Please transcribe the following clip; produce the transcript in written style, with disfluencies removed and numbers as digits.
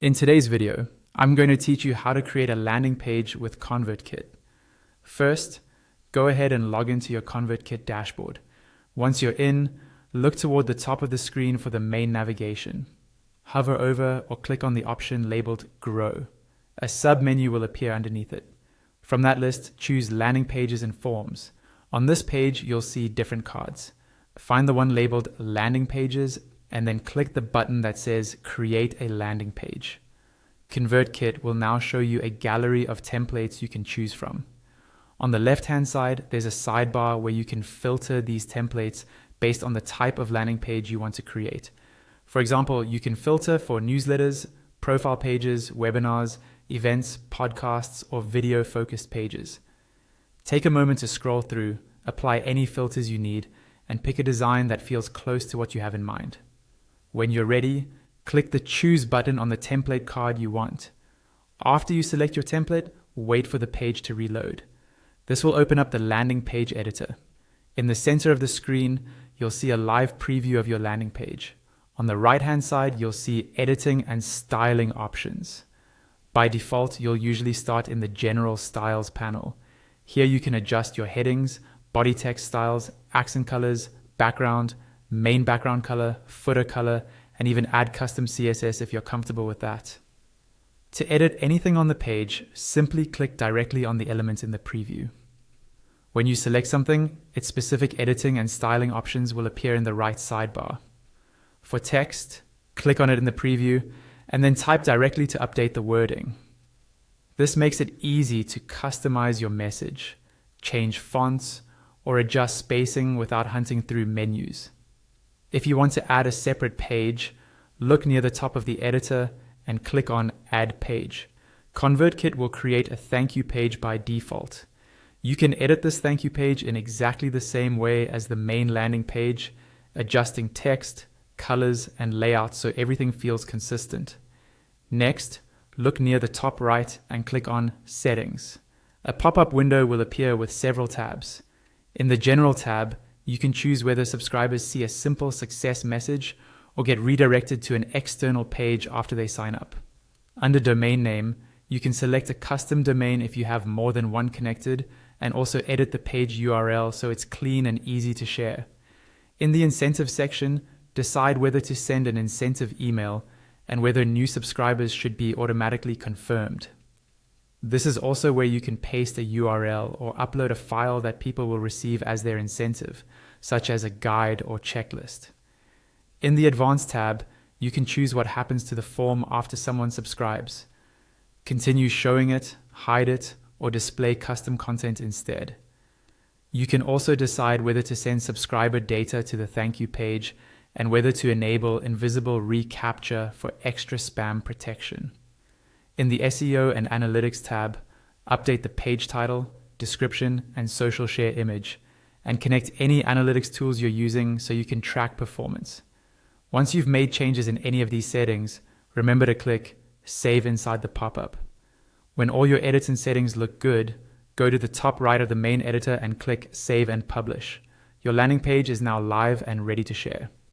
In today's video, I'm going to teach you how to create a landing page with ConvertKit. First, go ahead and log into your ConvertKit dashboard. Once you're in, look toward the top of the screen for the main navigation. Hover over or click on the option labeled Grow. A sub-menu will appear underneath it. From that list, choose Landing Pages and Forms. On this page, you'll see different cards. Find the one labeled Landing Pages and then click the button that says Create a Landing Page. ConvertKit will now show you a gallery of templates you can choose from. On the left-hand side, there's a sidebar where you can filter these templates based on the type of landing page you want to create. For example, you can filter for newsletters, profile pages, webinars, events, podcasts, or video-focused pages. Take a moment to scroll through, apply any filters you need, and pick a design that feels close to what you have in mind. When you're ready, click the Choose button on the template card you want. After you select your template, wait for the page to reload. This will open up the landing page editor. In the center of the screen, you'll see a live preview of your landing page. On the right-hand side, you'll see editing and styling options. By default, you'll usually start in the General Styles panel. Here you can adjust your headings, body text styles, accent colors, background, main background color, footer color, and even add custom CSS if you're comfortable with that. To edit anything on the page, simply click directly on the element in the preview. When you select something, its specific editing and styling options will appear in the right sidebar. For text, click on it in the preview, and then type directly to update the wording. This makes it easy to customize your message, change fonts, or adjust spacing without hunting through menus. If you want to add a separate page, look near the top of the editor and click on Add Page. ConvertKit will create a thank you page by default. You can edit this thank you page in exactly the same way as the main landing page, adjusting text, colors, and layout so everything feels consistent. Next, look near the top right and click on Settings. A pop-up window will appear with several tabs. In the General tab, you can choose whether subscribers see a simple success message or get redirected to an external page after they sign up. Under Domain Name, you can select a custom domain if you have more than one connected, and also edit the page URL so it's clean and easy to share. In the Incentive section, decide whether to send an incentive email and whether new subscribers should be automatically confirmed. This is also where you can paste a URL or upload a file that people will receive as their incentive, such as a guide or checklist. In the Advanced tab, you can choose what happens to the form after someone subscribes. Continue showing it, hide it, or display custom content instead. You can also decide whether to send subscriber data to the thank you page and whether to enable invisible reCAPTCHA for extra spam protection. In the SEO and Analytics tab, update the page title, description, and social share image, and connect any analytics tools you're using so you can track performance. Once you've made changes in any of these settings, remember to click Save inside the pop-up. When all your edits and settings look good, go to the top right of the main editor and click Save and Publish. Your landing page is now live and ready to share.